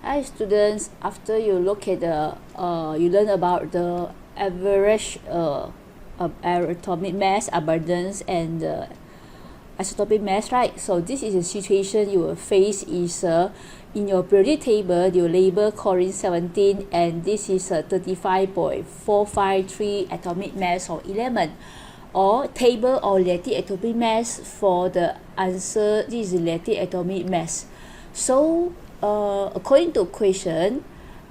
Hi students, after you look at the you learn about the average atomic mass, abundance, and isotopic mass, right? So this is a situation you will face is in your periodic table you label chlorine 17 and this is a 35.453 atomic mass of element, or table or relative atomic mass. For the answer, this is relative atomic mass. So according to question,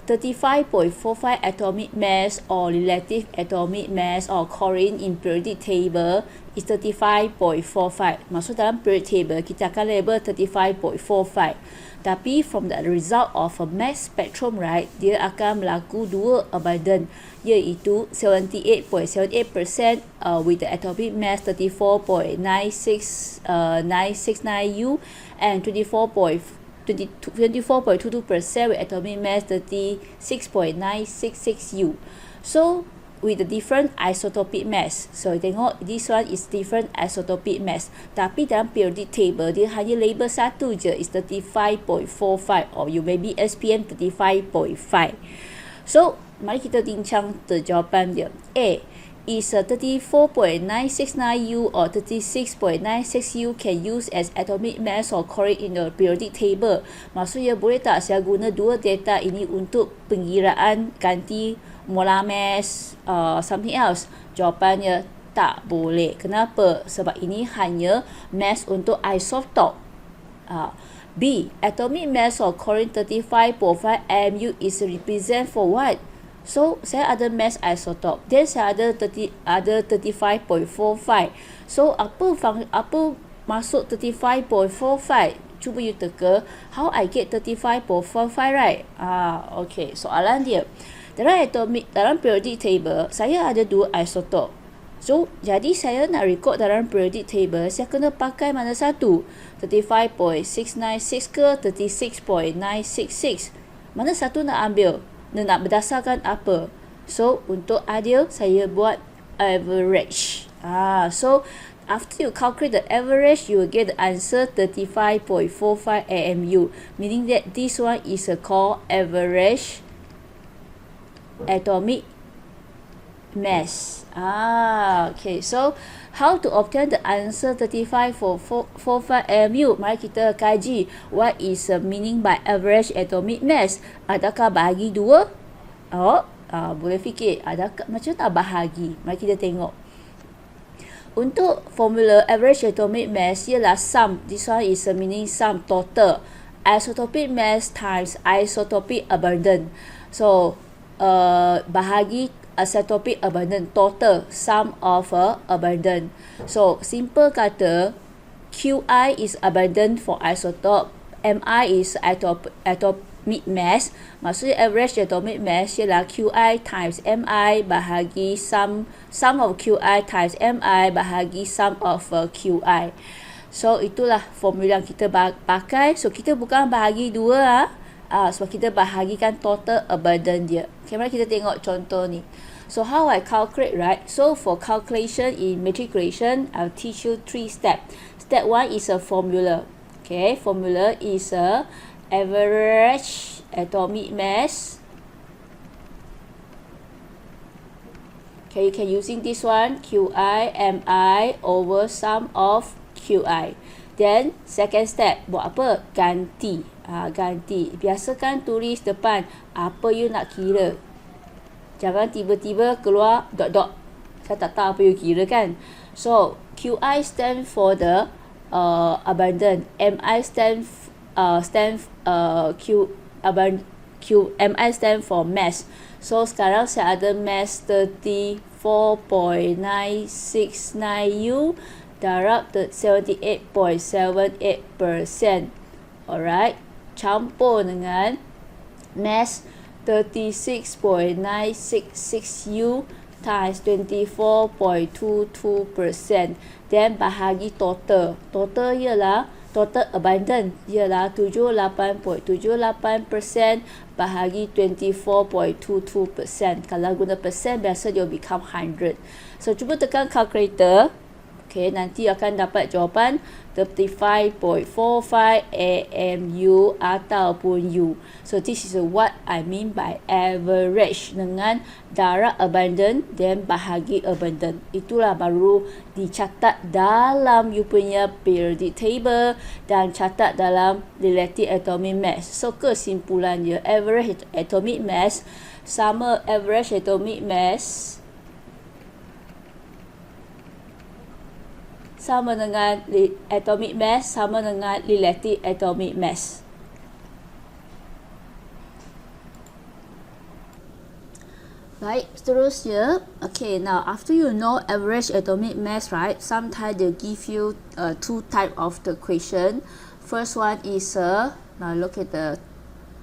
35.45 atomic mass or relative atomic mass of chlorine in periodic table is 35.45. Maksud dalam periodic table kita akan label 35.45. Tapi from the result of a mass spectrum, right, dia akan berlaku dua abundant, iaitu 78.78% with the atomic mass 34.969 U and 24.22% with atomic mass 36.966 U. So with the different isotopic mass, so tengok this one is different isotopic mass, tapi dalam periodic table dia hanya label satu je, is 35.45 or you maybe SPM 35.5. So mari kita bincang jawapan dia. A is 34.969 U or 36.96 U can use as atomic mass or chlorine in the periodic table. Maksudnya boleh tak saya guna dua data ini untuk pengiraan ganti molar mass something else? Jawapannya tak boleh. Kenapa? Sebab ini hanya mass untuk isotop. B, atomic mass of chlorine 35.5 mu is represent for what? So saya ada mass isotop, then saya ada 35.45. So apa masuk 35.45? Cuba you teka how I get 35.45, right? Okay, soalan dia, dalam periodic table saya ada dua isotop. So jadi saya nak record dalam periodic table, saya kena pakai mana satu? 35.696 ke 36.966? Mana satu nak ambil? Nak berdasarkan apa? So untuk adil saya buat average. So after you calculate the average, you will get the answer 35.45 AMU, meaning that this one is called average atomic mass. Okay, so how to obtain the answer 35.45 AMU? Mari kita kaji what is meaning by average atomic mass. Adakah bahagi dua? Boleh fikir adakah macam tak bahagi? Mari kita tengok. Untuk formula average atomic mass ialah sum. This one is meaning sum, total. Isotopic mass times isotopic abundance. So bahagi isotopic abundant, total sum of abundant. So simple kata, Qi is abundant for isotope, Mi is atomic mass. Maksudnya average atomic mass ialah Qi times Mi bahagi sum of Qi times Mi bahagi sum of Qi. So itulah formula yang kita pakai. So kita bukan bahagi dua sebab kita bahagikan total abundant dia. Okay, mari kita tengok contoh ni. So how I calculate, right? So for calculation in matriculation, I'll teach you 3 steps. Step 1 is a formula. Okay, formula is a average atomic mass. Okay, you can using this one, Qi Mi over sum of Qi. Then second step, buat apa? Ganti. Ganti. Biasakan tulis depan apa you nak kira. Jangan tiba-tiba keluar dot. Saya tak tahu apa you kira kan. So Qi stand for the abundant. Mi stand Mi stand for mass. So sekarang saya ada mass 34.969 U darab 78.78%. Alright, campur dengan mass 36.966 U times 24.22%. Then bahagi total. Total ialah total abundant ialah 78.78% bahagi 24.22%. Kalau guna persen biasa dia become 100. So cuba tekan calculator. Okay, nanti akan dapat jawapan 35.45 AMU ataupun U. So this is what I mean by average, dengan darab abundant dan bahagi abundant. Itulah baru dicatat dalam you punya periodic table dan catat dalam relative atomic mass. So kesimpulannya, average atomic mass sama average atomic mass sama dengan atomic mass sama dengan relative atomic mass. Baik, seterusnya. Okay, now after you know average atomic mass, right? Sometimes they give you two type of the question. First one is now look at the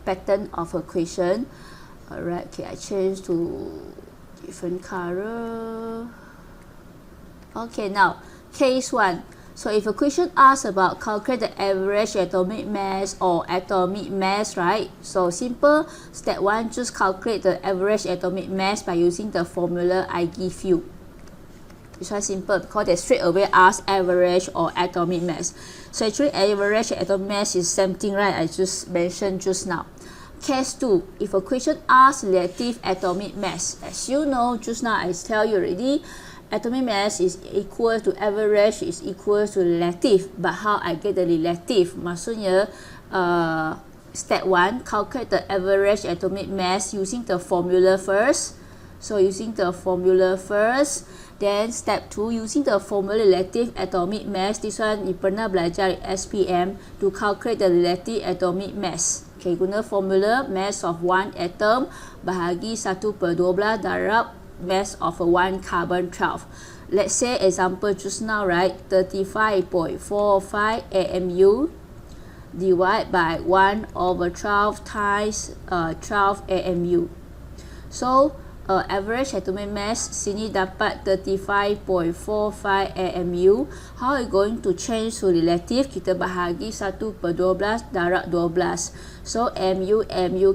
pattern of a question. Alright, okay, I change to different color. Okay, now case 1. So if a question asks about calculate the average atomic mass or atomic mass, right? So simple. Step 1, just calculate the average atomic mass by using the formula I give you. This one simple because they straight away ask average or atomic mass. So actually average atomic mass is same thing, right? I just mentioned just now. Case 2, if a question asks relative atomic mass, as you know just now I tell you already, atomic mass is equal to average is equal to relative. But how I get the relative? Maksudnya step 1, calculate the average atomic mass using the formula first. So using the formula first. Then step 2, using the formula relative atomic mass. This one you pernah belajar SPM to calculate the relative atomic mass. Okay, guna formula mass of one atom bahagi 1/12 darab mass of a 1 carbon 12. Let's say example just now, right? 35.45 AMU divided by 1/12 times 12 AMU. So average atomic mass sini dapat 35.45 AMU. How are you going to change to relative? Kita bahagi 1/12 darab 12. So MU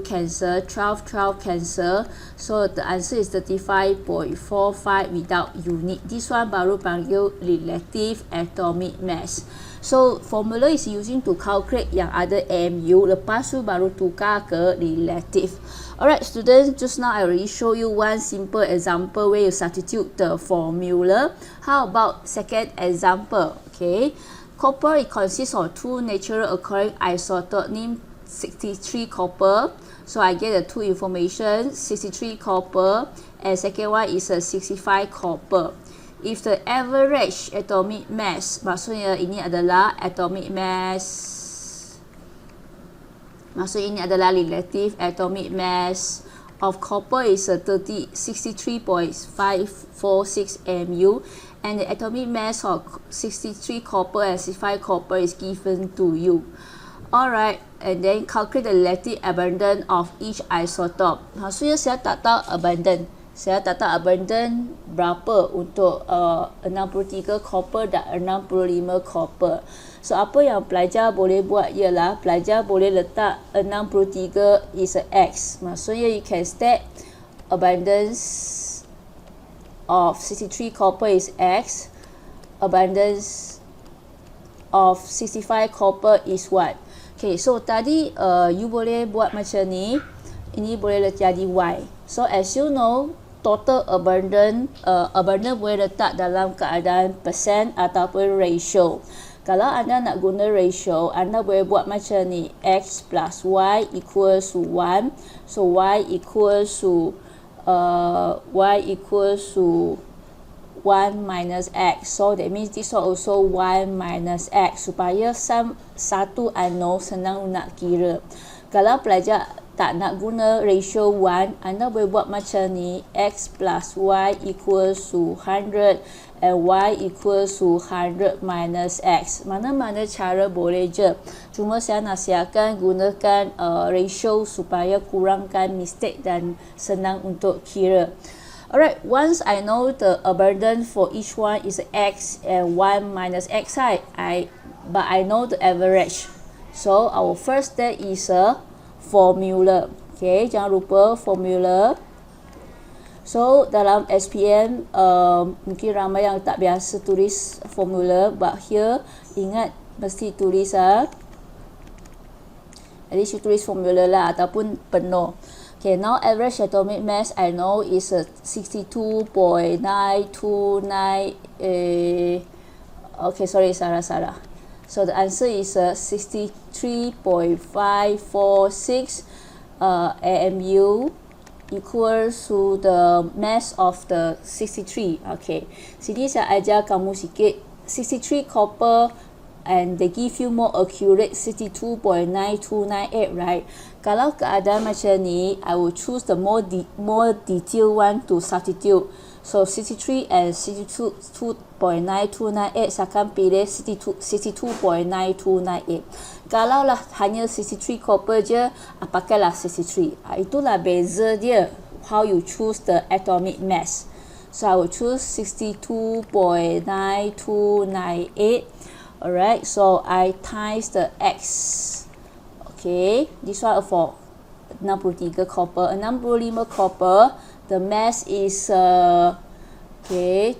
cancel, 12 cancel. So the answer is 35.45 without unit. This one baru panggil relative atomic mass. So formula is using to calculate yang ada MU, lepas tu baru tukar ke relative. Alright students, just now I already show you one simple example where you substitute the formula. How about second example? Okay, copper, it consists of two natural occurring isotope named 63 copper. So I get the two information, 63 copper, and second one is a 65 copper. If the average atomic mass, maksudnya ini adalah atomic mass, maksud ini adalah relative atomic mass of copper is a 63.546 MU, and the atomic mass of 63 copper and 65 copper is given to you. Alright, and then calculate the relative abundance of each isotope. Maksudnya saya tak tahu abundant. Saya tak tahu abundant berapa untuk 63 copper dan 65 copper. So apa yang pelajar boleh buat ialah pelajar boleh letak 63 is a X. Maksudnya you can state abundance of 63 copper is X. Abundance of 65 copper is what? Okay, so tadi you boleh buat macam ni. Ini boleh jadi Y. So as you know, total abundant boleh letak dalam keadaan persen ataupun ratio. Kalau anda nak guna ratio, anda boleh buat macam ni. X plus Y equals to 1. So Y equals to 1 minus X. So that means this one also 1 minus X. Supaya satu unknown senang nak kira. Kalau pelajar tak nak guna ratio 1, anda boleh buat macam ni. X plus Y equals to 100 and Y equals to 100 minus X. Mana-mana cara boleh je. Cuma saya nasihatkan gunakan ratio supaya kurangkan mistake dan senang untuk kira. Alright, once I know the abundance for each one is X and 1 minus X, but I know the average. So our first step is a formula. Okay, jangan lupa formula. So dalam SPM mungkin ramai yang tak biasa tulis formula, but here ingat mesti tulis at least you tulis formula lah ataupun penuh. Okay, now average atomic mass I know is 62.929 okay, sorry, salah. So the answer is 63.546 AMU equals to the mass of the 63. Okay, sini saya ajar kamu sikit. 63 copper and they give you more accurate 62.9298, right? Kalau keadaan macam ni, I will choose the more detailed one to substitute. So 63 and 62.9298, saya akan pilih 62.9298. Kalau lah hanya 63 copper je, pakailah 63. Itulah beza dia, how you choose the atomic mass. So I will choose 62.9298. Alright, so I times the X. Okay, this one for 63 copper. 65 copper, the mass is the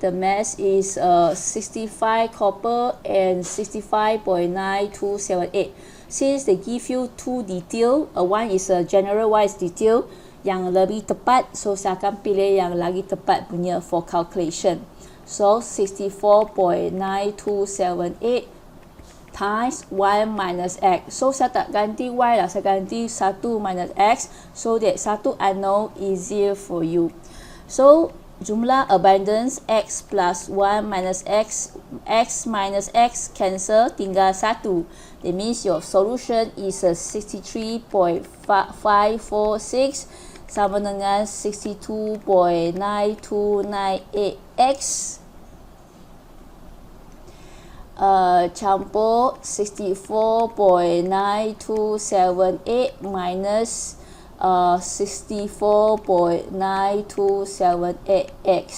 mass is 65 copper and 65.9278. Since they give you two detail, one is a general, one is detail, yang lebih tepat, so saya akan pilih yang lagi tepat punya for calculation. So 64.9278 times y minus x. So saya tak ganti y lah, saya ganti 1 minus x, so that 1 I know easier for you. So jumlah abundance x plus y minus x, x minus x cancel, tinggal 1. That means your solution is 63.546 sama dengan 62.9298x campur 64.9278 minus 64.9278x.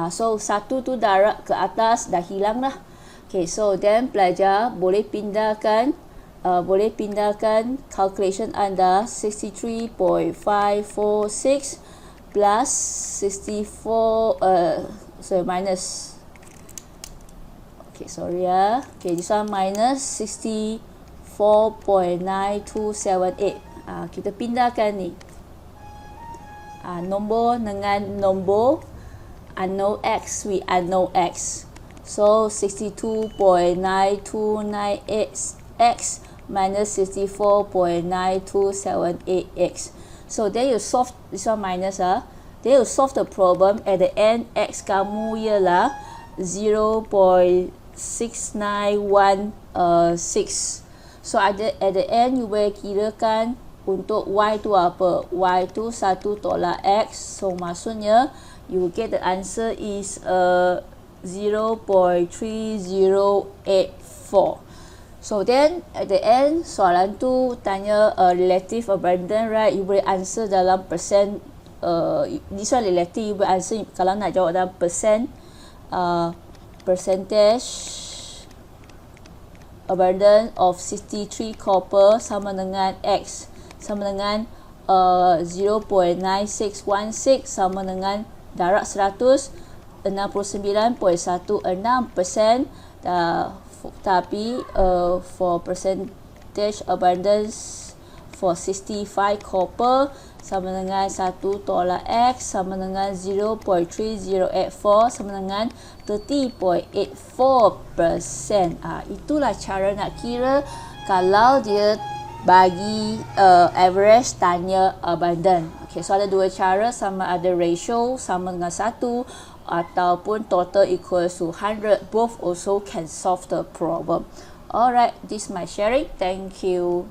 So 1 tu darab ke atas dah hilang lah. Okay, so then pelajar boleh pindahkan calculation anda 63.546 plus 64 minus, okay, sorry ya. Okay, this one minus 64.9278. Kita pindahkan ni. Nombor dengan nombor unknown x, we unknown x. So 62.9298x minus 64.9278x. So then you solve this one minus then you solve the problem. At the end, x kamu ialah 0.6916. So at the end you boleh kirakan untuk y tu apa. Y tu 1 tolak x. So maksudnya you will get the answer is 0.3084. So then at the end soalan tu tanya relative abundance, right? You boleh answer dalam persen. This one relative, you boleh answer kalau nak jawab dalam persen. Percentage abundance of 63 copper sama dengan x sama dengan 0.9616 sama dengan darab 100 69.16%. Tapi for percentage abundance for 65 copper sama dengan 1 tolak x sama dengan 0.3084 sama dengan 30.84%. Itulah cara nak kira kalau dia bagi average tanya abundant. Okay, so ada dua cara, sama ada ratio sama dengan 1 ataupun total equals to 100. Both also can solve the problem. Alright, this is my sharing. Thank you.